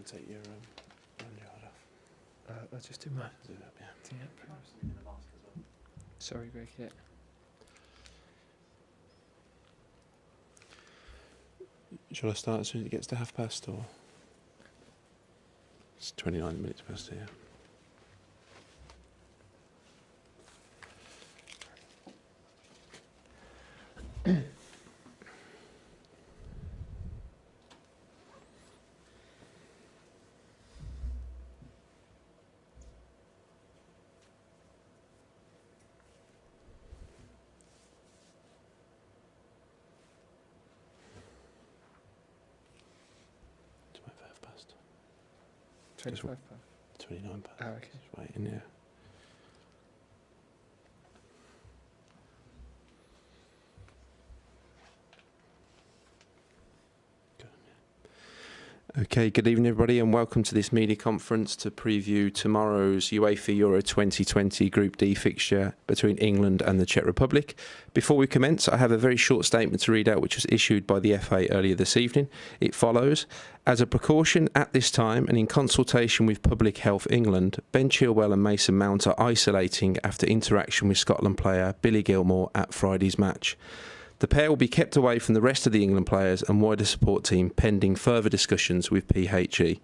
want to take your lanyard off? I'll just do mine. Do that, yeah. Sorry, Greg. Yeah. Shall I start as soon as it gets to p:30 or? It's 29 minutes past here. It's about 5 past. 25. 29 past. Oh, okay. Just waiting, yeah. Okay, good evening everybody and welcome to this media conference to preview tomorrow's UEFA Euro 2020 Group D fixture between England and the Czech Republic. Before we commence, I have a very short statement to read out which was issued by the FA earlier this evening. It follows: as a precaution at this time and in consultation with Public Health England, Ben Chilwell and Mason Mount are isolating after interaction with Scotland player Billy Gilmour at Friday's match. The pair will be kept away from the rest of the England players and wider support team pending further discussions with PHE.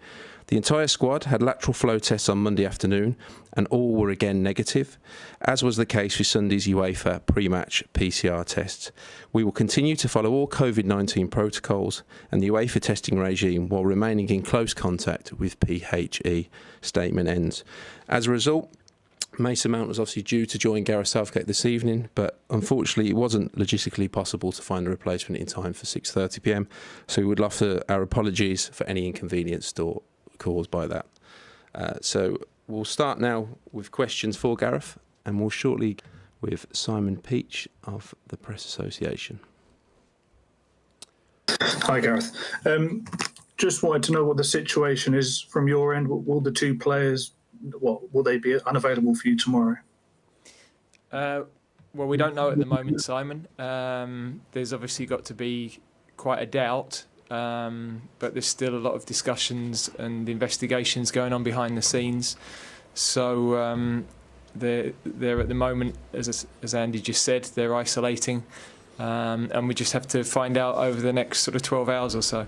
The entire squad had lateral flow tests on Monday afternoon and all were again negative, as was the case with Sunday's UEFA pre-match PCR tests. We will continue to follow all COVID-19 protocols and the UEFA testing regime while remaining in close contact with PHE. Statement ends. As a result, Mason Mount was obviously due to join Gareth Southgate this evening, but unfortunately it wasn't logistically possible to find a replacement in time for 6:30 p.m. So we would offer our apologies for any inconvenience caused by that. So we'll start now with questions for Gareth, and we'll shortly with Simon Peach of the Press Association. Hi, Gareth. Just wanted to know what the situation is from your end. Will the two players, will they be unavailable for you tomorrow? Well, we don't know at the moment, Simon. There's obviously got to be quite a doubt, but there's still a lot of discussions and investigations going on behind the scenes. So they're at the moment, as Andy just said, they're isolating, and we just have to find out over the next sort of 12 hours or so.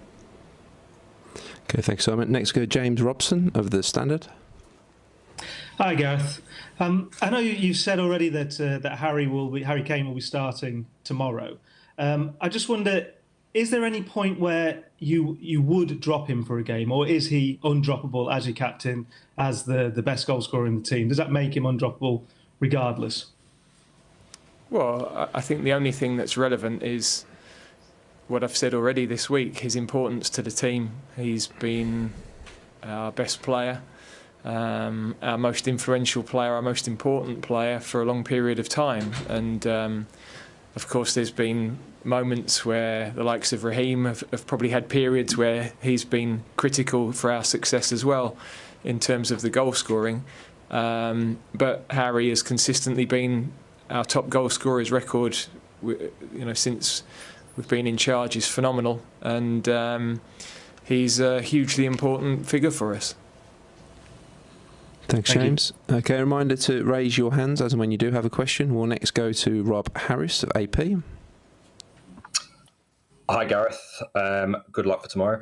Okay, thanks, Simon. Next, go James Robson of The Standard. Hi, Gareth. I know you've said already that Harry Kane will be starting tomorrow. I just wonder, is there any point where you would drop him for a game, or is he undroppable as your captain, as the best goal scorer in the team? Does that make him undroppable regardless? Well, I think the only thing that's relevant is what I've said already this week, his importance to the team. He's been our best player, our most influential player, our most important player for a long period of time. And of course there's been moments where the likes of Raheem have probably had periods where he's been critical for our success as well in terms of the goal scoring. But Harry has consistently been our top goal scorer. His record, since we've been in charge is phenomenal, and he's a hugely important figure for us. Thanks, James. Okay, a reminder to raise your hands as and when you do have a question. We'll next go to Rob Harris of AP. Hi, Gareth. Good luck for tomorrow.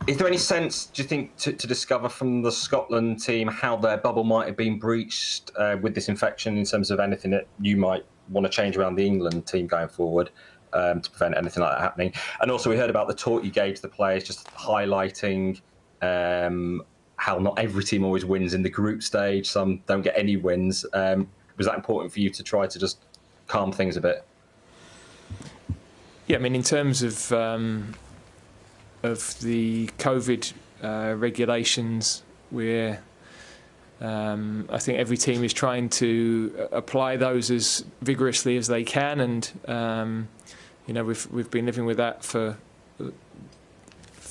Is there any sense, do you think, to discover from the Scotland team how their bubble might have been breached with this infection, in terms of anything that you might want to change around the England team going forward to prevent anything like that happening? And also, we heard about the talk you gave to the players, just highlighting how not every team always wins in the group stage. Some don't get any wins. Was that important for you to try to just calm things a bit? Yeah, I mean, in terms of the COVID regulations, I think every team is trying to apply those as vigorously as they can, and we've been living with that for,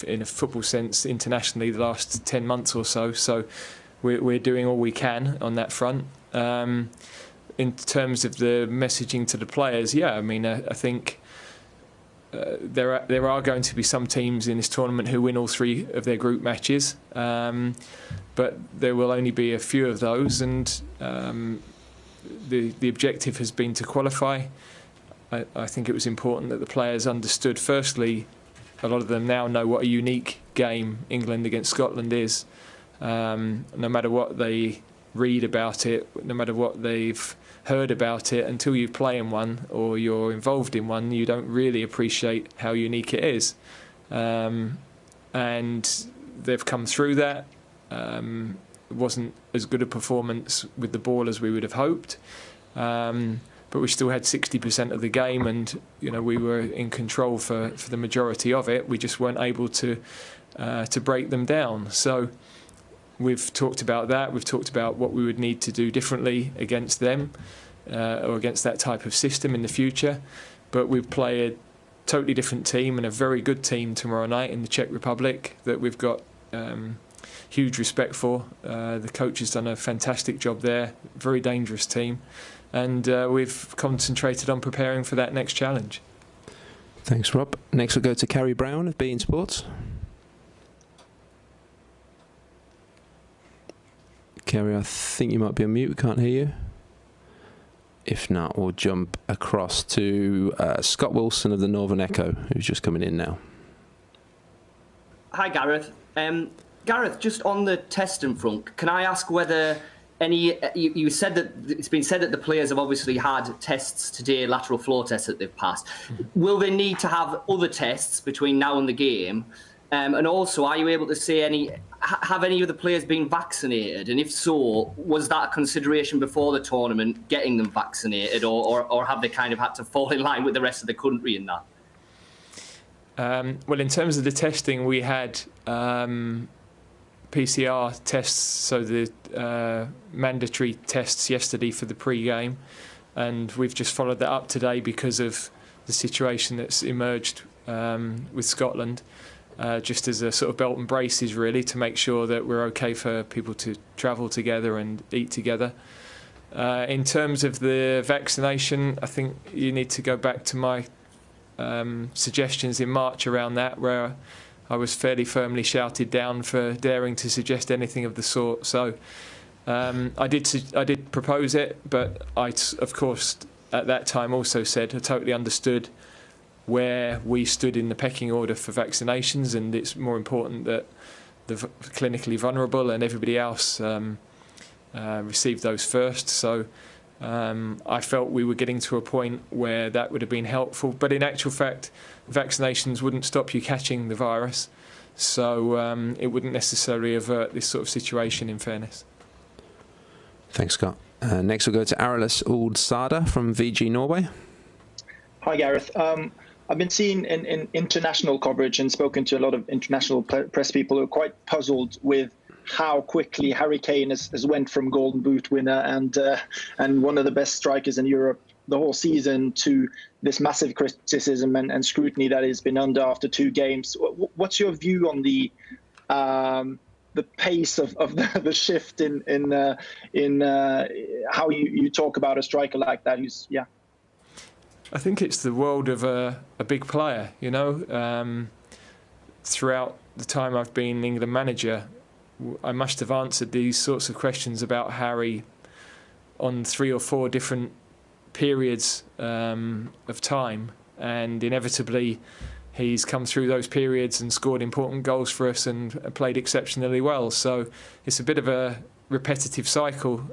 in a football sense, internationally, the last 10 months or so. So we're doing all we can on that front. In terms of the messaging to the players, yeah, I mean, I think there are going to be some teams in this tournament who win all 3 of their group matches, but there will only be a few of those, and the objective has been to qualify. I think it was important that the players understood, firstly, a lot of them now know what a unique game England against Scotland is. No matter what they read about it, no matter what they've heard about it, until you play in one or you're involved in one, you don't really appreciate how unique it is. And they've come through that. It wasn't as good a performance with the ball as we would have hoped, but we still had 60% of the game, and we were in control for the majority of it. We just weren't able to break them down. So we've talked about that. We've talked about what we would need to do differently against them or against that type of system in the future. But we play a totally different team, and a very good team tomorrow night in the Czech Republic that we've got huge respect for. The coach has done a fantastic job there. Very dangerous team. And we've concentrated on preparing for that next challenge. Thanks, Rob. Next we'll go to Carrie Brown of beIN Sports. Carrie, I think you might be on mute. We can't hear you. If not, we'll jump across to Scott Wilson of the Northern Echo, who's just coming in now. Hi, Gareth. Gareth, just on the testing front, can I ask whether you said that it's been said that the players have obviously had tests today, lateral flow tests that they've passed. Will they need to have other tests between now and the game? And also, are you able to say have any of the players been vaccinated? And if so, was that a consideration before the tournament, getting them vaccinated, or have they kind of had to fall in line with the rest of the country in that? Well, in terms of the testing, we had PCR tests, so the mandatory tests yesterday for the pre-game, and we've just followed that up today because of the situation that's emerged with Scotland, just as a sort of belt and braces, really, to make sure that we're okay for people to travel together and eat together. In terms of the vaccination, I think you need to go back to my suggestions in March around that, where I was fairly firmly shouted down for daring to suggest anything of the sort. So I did propose it, but I, of course, at that time also said I totally understood where we stood in the pecking order for vaccinations, and it's more important that the clinically vulnerable and everybody else received those first. So I felt we were getting to a point where that would have been helpful, but in actual fact, vaccinations wouldn't stop you catching the virus, so it wouldn't necessarily avert this sort of situation, in fairness. Thanks, Scott. Next we'll go to Arilis Old Sada from VG Norway. Hi, Gareth. I've been seeing in international coverage and spoken to a lot of international press people who are quite puzzled with how quickly Harry Kane has went from Golden Boot winner and one of the best strikers in Europe the whole season to this massive criticism and scrutiny that he's been under after 2 games. What's your view on the pace of the shift in how you talk about a striker like that? I think it's the world of a big player, throughout the time I've been England manager, I must have answered these sorts of questions about Harry on 3 or 4 different periods of time, and inevitably he's come through those periods and scored important goals for us and played exceptionally well. So it's a bit of a repetitive cycle.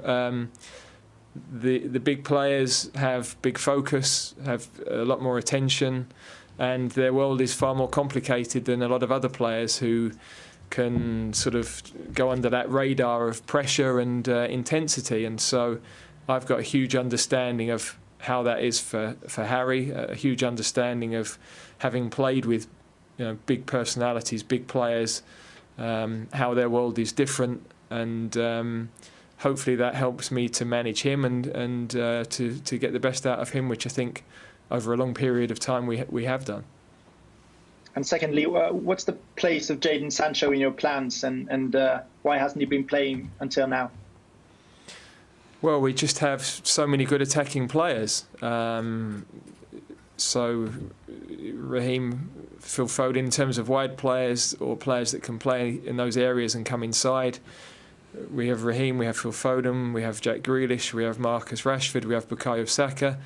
The big players have big focus, have a lot more attention, and their world is far more complicated than a lot of other players who can sort of go under that radar of pressure and intensity. And so I've got a huge understanding of how that is for Harry, a huge understanding of having played with big personalities, big players, how their world is different, and hopefully that helps me to manage him and to get the best out of him, which I think over a long period of time we have done. And secondly, what's the place of Jadon Sancho in your plans, and why hasn't he been playing until now? Well, we just have so many good attacking players. So Raheem, Phil Foden, in terms of wide players or players that can play in those areas and come inside, we have Raheem, we have Phil Foden, we have Jack Grealish, we have Marcus Rashford, we have Bukayo Saka,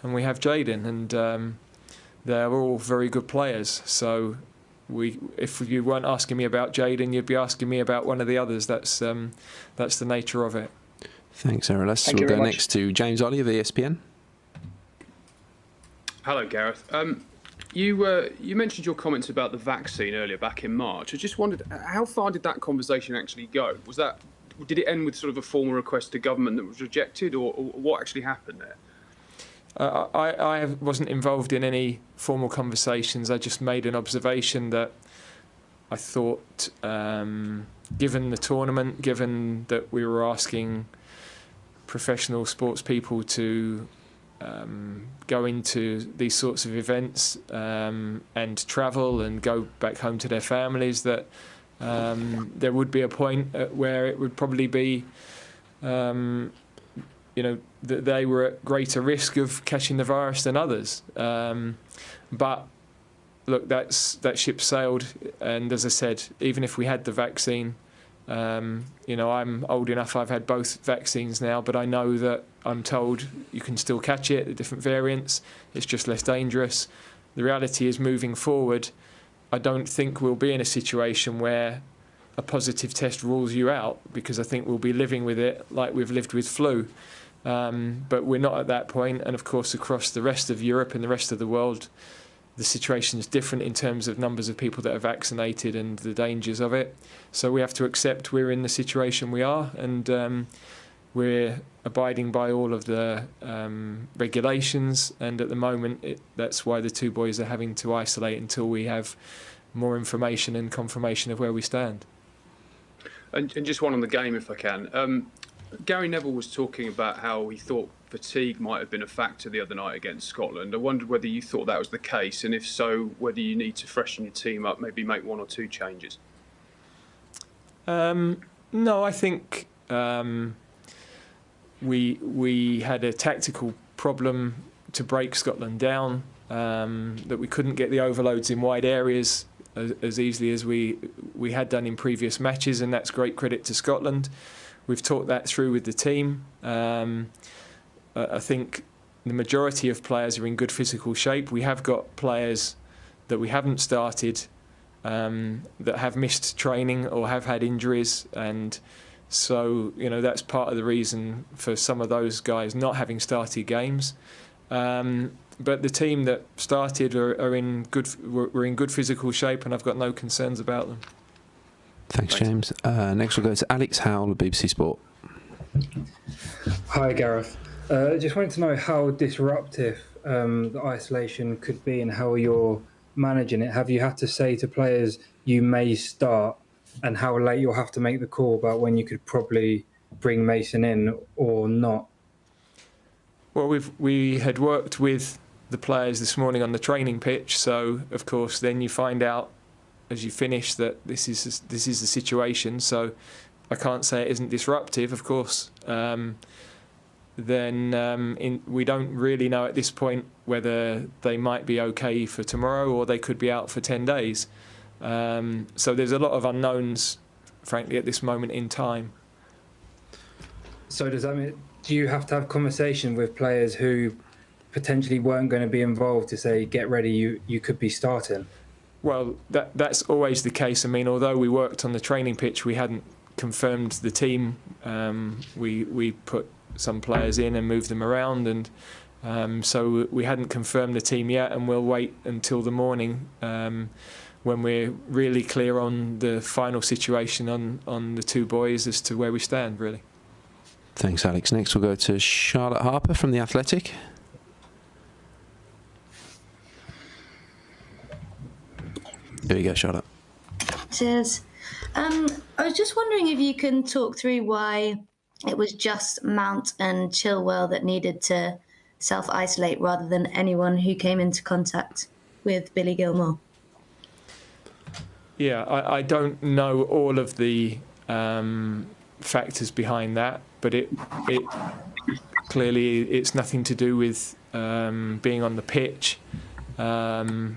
and we have Jadon, and they're all very good players. So if you weren't asking me about Jadon, you'd be asking me about one of the others. That's the nature of it. Thanks, Arolas. We'll go next to James Ollie of ESPN. Hello, Gareth. You mentioned your comments about the vaccine earlier back in March. I just wondered, how far did that conversation actually go? Did it end with sort of a formal request to government that was rejected, or what actually happened there? I wasn't involved in any formal conversations. I just made an observation that I thought, given the tournament, given that we were asking professional sports people to go into these sorts of events and travel and go back home to their families, that there would be a point where it would probably be, that they were at greater risk of catching the virus than others. But look, that ship sailed, and as I said, even if we had the vaccine, I'm old enough, I've had both vaccines now, but I know that I'm told you can still catch it, the different variants, it's just less dangerous. The reality is, moving forward, I don't think we'll be in a situation where a positive test rules you out, because I think we'll be living with it like we've lived with flu. But we're not at that point, and of course across the rest of Europe and the rest of the world, the situation is different in terms of numbers of people that are vaccinated and the dangers of it. So we have to accept we're in the situation we are, and we're abiding by all of the regulations. And at the moment, that's why the two boys are having to isolate until we have more information and confirmation of where we stand. And just one on the game, if I can. Gary Neville was talking about how he thought fatigue might have been a factor the other night against Scotland. I wondered whether you thought that was the case, and if so, whether you need to freshen your team up, maybe make one or two changes. No, I think we had a tactical problem to break Scotland down, that we couldn't get the overloads in wide areas as easily as we had done in previous matches, and that's great credit to Scotland. We've talked that through with the team. I think the majority of players are in good physical shape. We have got players that we haven't started that have missed training or have had injuries, and so that's part of the reason for some of those guys not having started games. But the team that started were in good physical shape, and I've got no concerns about them. Thanks, James. Next we'll go to Alex Howell of BBC Sport. Hi, Gareth. Just wanted to know how disruptive the isolation could be and how you're managing it. Have you had to say to players you may start, and how late you'll have to make the call about when you could probably bring Mason in or not? Well, we had worked with the players this morning on the training pitch, so of course then you find out as you finish that this is the situation. So I can't say it isn't disruptive, of course. We don't really know at this point whether they might be okay for tomorrow or they could be out for 10 days. So there's a lot of unknowns, frankly, at this moment in time. So does that mean, do you have to have conversation with players who potentially weren't going to be involved to say, get ready, you could be starting? Well, that's always the case. I mean, although we worked on the training pitch, we hadn't confirmed the team. We put some players in and moved them around, and so we hadn't confirmed the team yet, and we'll wait until the morning when we're really clear on the final situation on the two boys as to where we stand, really. Thanks, Alex. Next we'll go to Charlotte Harper from The Athletic. There you go, Charlotte. Cheers. I was just wondering if you can talk through why it was just Mount and Chilwell that needed to self-isolate rather than anyone who came into contact with Billy Gilmour. Yeah, I don't know all of the factors behind that, but it clearly it's nothing to do with being on the pitch. So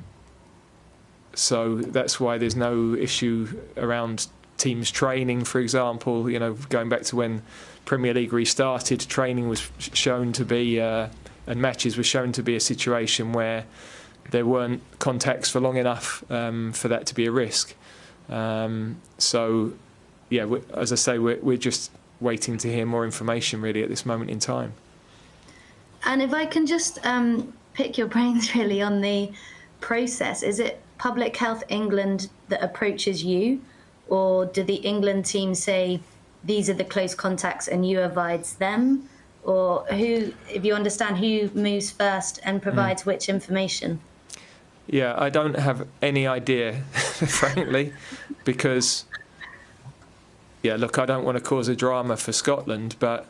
that's why there's no issue around teams training, for example. You know, going back to when Premier League restarted, training was shown to be, and matches were shown to be a situation where there weren't contacts for long enough for that to be a risk. So, yeah, as I say, we're just waiting to hear more information really at this moment in time. And if I can just pick your brains really on the process, is it Public Health England that approaches you, or do the England team say these are the close contacts and you advise them? Or who, if you understand, who moves first and provides which information? Yeah, I don't have any idea, frankly, because, yeah, look, I don't want to cause a drama for Scotland, but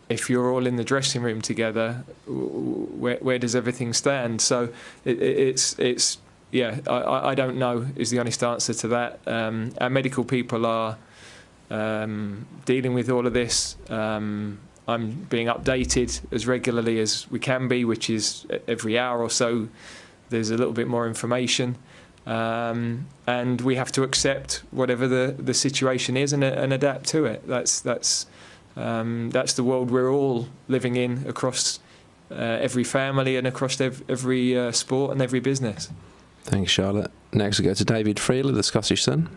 if you're all in the dressing room together, where does everything stand? So it's yeah, I don't know is the honest answer to that. Our medical people are dealing with all of this. I'm being updated as regularly as we can be, which is every hour or so. There's a little bit more information, and we have to accept whatever the situation is and adapt to it. That's the world we're all living in across every family and across every sport and every business. Thanks, Charlotte. Next we go to David Freeler, the Scottish Sun.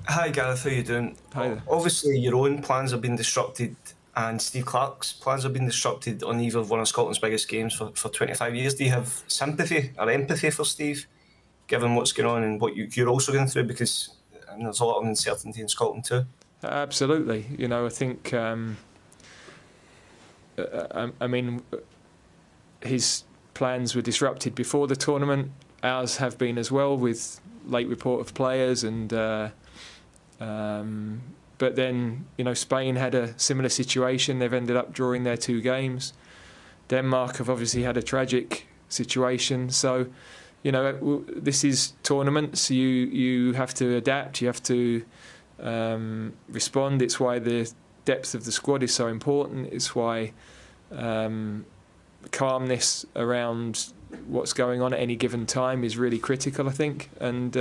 Hi Gareth, how are you doing? Hi there. Obviously your own plans have been disrupted and Steve Clarke's plans have been disrupted on the eve of one of Scotland's biggest games for 25 years. Do you have sympathy or empathy for Steve, given what's going on and what you're also going through? Because there's a lot of uncertainty in Scotland too. Absolutely. You know, I think, I mean, his plans were disrupted before the tournament. Ours have been as well, with late report of players and but then, you know, Spain had a similar situation. They've ended up drawing their 2 games. Denmark have obviously had a tragic situation. So, you know, this is tournaments. You have to adapt. You have to respond. It's why the depth of the squad is so important. It's why calmness around what's going on at any given time is really critical, I think. And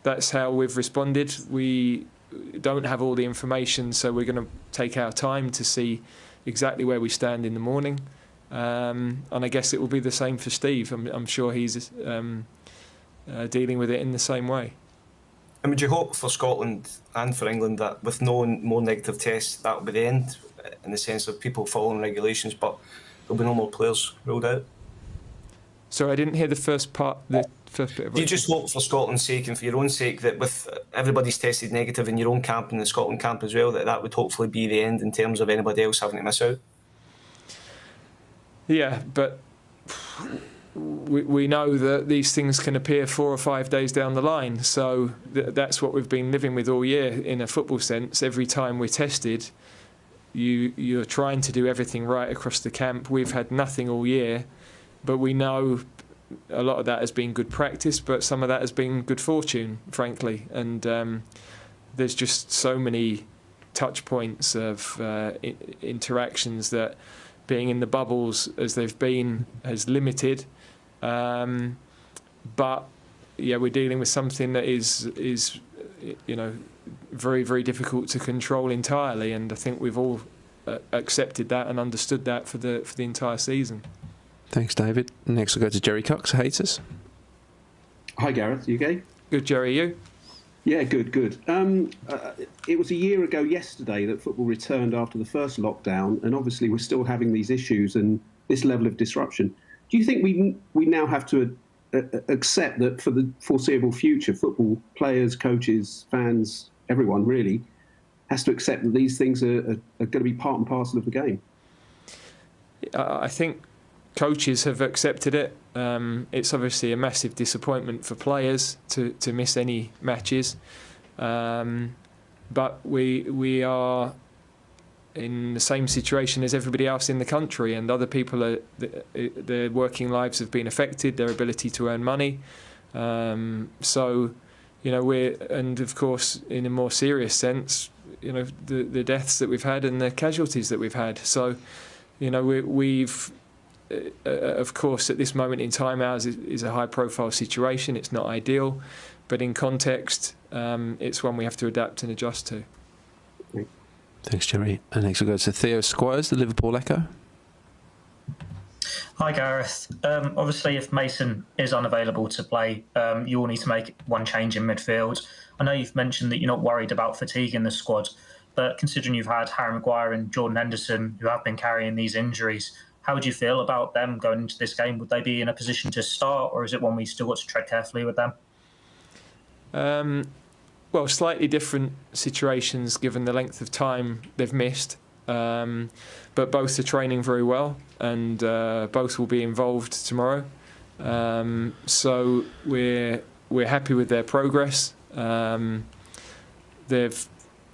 that's how we've responded. We don't have all the information, so we're going to take our time to see exactly where we stand in the morning. And I guess it will be the same for Steve. I'm sure he's dealing with it in the same way. And would you hope for Scotland and for England that with no more negative tests, that will be the end, in the sense of people following regulations, but there'll be no more players ruled out? So I didn't hear the first part. The first bit of Do you just hope for Scotland's sake and for your own sake that with everybody's tested negative in your own camp and the Scotland camp as well, that would hopefully be the end in terms of anybody else having to miss out? Yeah, but we know that these things can appear 4 or 5 days down the line. So that's what we've been living with all year in a football sense. Every time we're tested, you're trying to do everything right across the camp. We've had nothing all year, but we know a lot of that has been good practice, but some of that has been good fortune, frankly. And there's just so many touch points of interactions that being in the bubbles as they've been has limited. But yeah, we're dealing with something that is you know, very, very difficult to control entirely, and I think we've all accepted that and understood that for the entire season. Thanks, David. Next we'll go to Jerry Cox, Haters. Hi, Gareth. You okay? Good, Jerry. You? Yeah, good. It was a year ago yesterday that football returned after the first lockdown, and obviously we're still having these issues and this level of disruption. Do you think we now have to accept that for the foreseeable future, football players, coaches, fans, everyone really has to accept that these things are going to be part and parcel of the game? I think coaches have accepted it. It's obviously a massive disappointment for players to miss any matches, but we are in the same situation as everybody else in the country, and other people their working lives have been affected, their ability to earn money. So, you know, and of course, in a more serious sense, you know, the deaths that we've had and the casualties that we've had. So, you know, we've of course, at this moment in time, ours is a high-profile situation. It's not ideal, but in context, it's one we have to adapt and adjust to. Thanks, Jerry. And next we'll go to Theo Squires, the Liverpool Echo. Hi, Gareth. Obviously, if Mason is unavailable to play, you will need to make one change in midfield. I know you've mentioned that you're not worried about fatigue in the squad, but considering you've had Harry Maguire and Jordan Henderson, who have been carrying these injuries, how would you feel about them going into this game? Would they be in a position to start, or is it one we still got to tread carefully with them? Well, slightly different situations given the length of time they've missed. But both are training very well, and both will be involved tomorrow. So we're happy with their progress. They've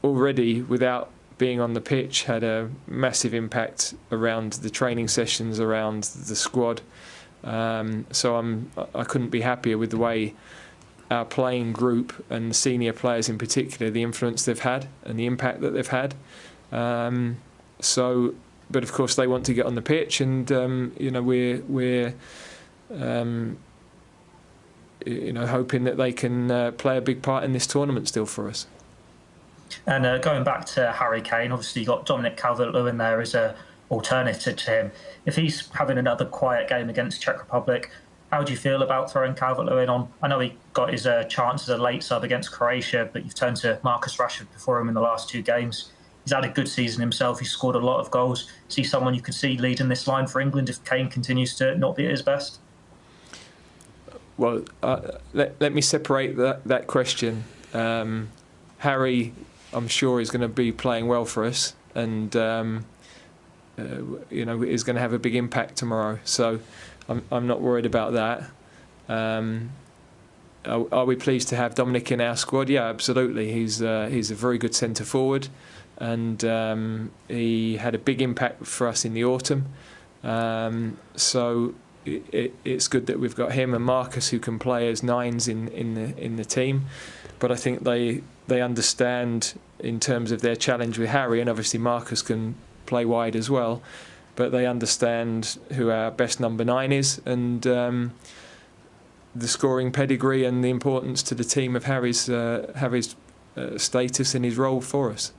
already, without being on the pitch, had a massive impact around the training sessions, around the squad. So I couldn't be happier with the way our playing group and the senior players in particular, the influence they've had and the impact that they've had. But of course they want to get on the pitch, and we're hoping that they can play a big part in this tournament still for us. And going back to Harry Kane, obviously you got Dominic Calvert-Lewin there as a alternative to him. If he's having another quiet game against Czech Republic, how do you feel about throwing Calvert-Lewin on? I know he got his chance as a late sub against Croatia, but you've turned to Marcus Rashford before him in the last 2 games. He's had a good season himself. He's scored a lot of goals. Is he someone you could see leading this line for England if Kane continues to not be at his best? Well, let me separate that question. Harry, I'm sure, is going to be playing well for us, and is going to have a big impact tomorrow. So I'm not worried about that. Are we pleased to have Dominic in our squad? Yeah, absolutely. He's a very good centre forward, and he had a big impact for us in the autumn. So it's good that we've got him and Marcus, who can play as 9s in the team. But I think they understand in terms of their challenge with Harry, and obviously Marcus can play wide as well. But they understand who our best number 9 is, and the scoring pedigree and the importance to the team of Harry's status and his role for us.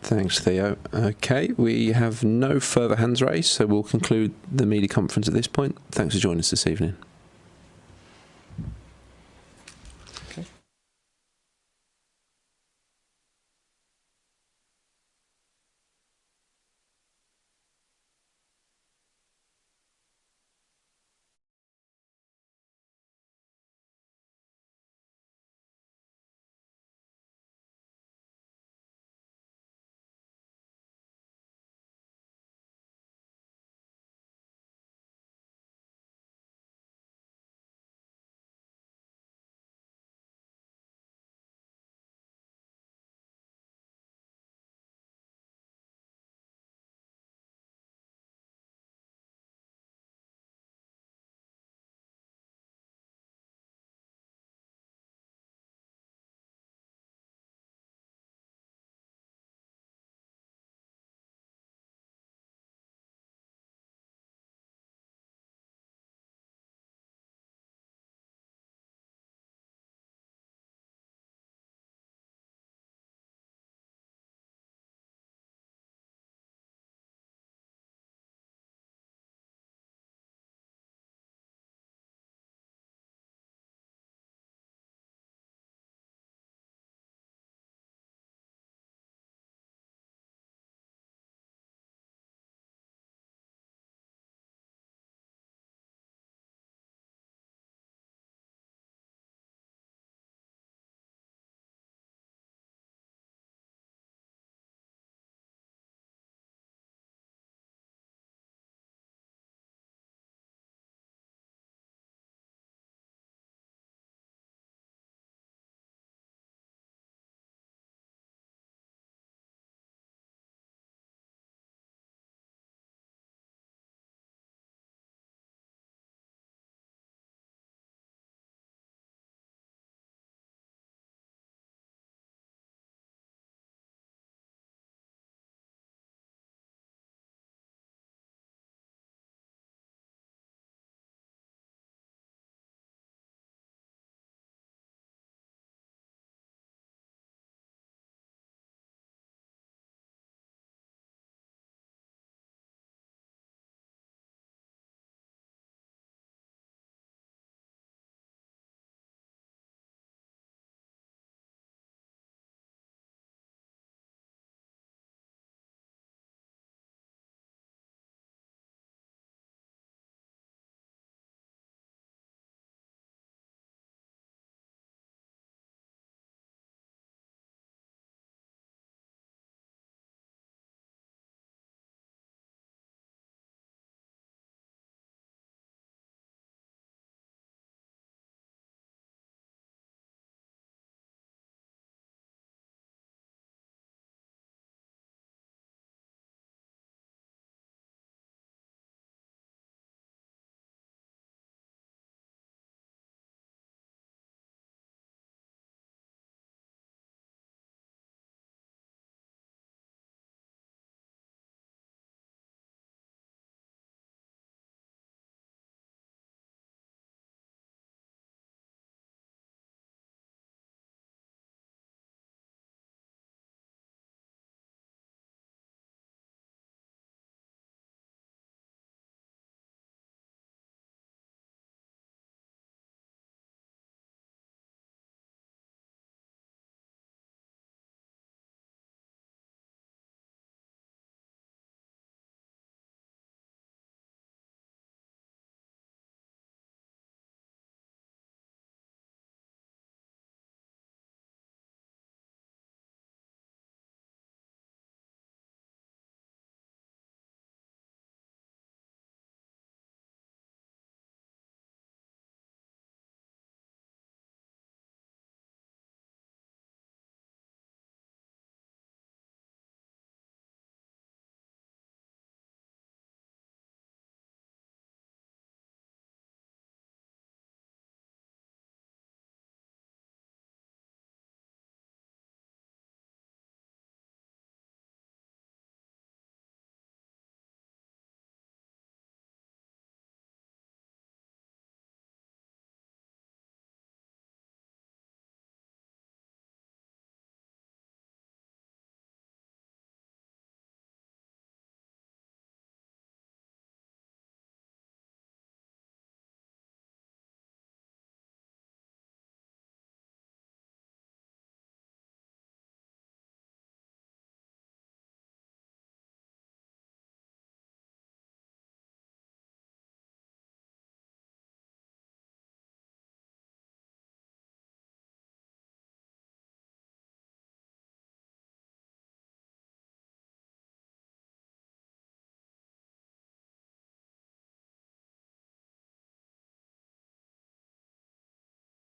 Thanks, Theo. Okay, we have no further hands raised, so we'll conclude the media conference at this point. Thanks for joining us this evening.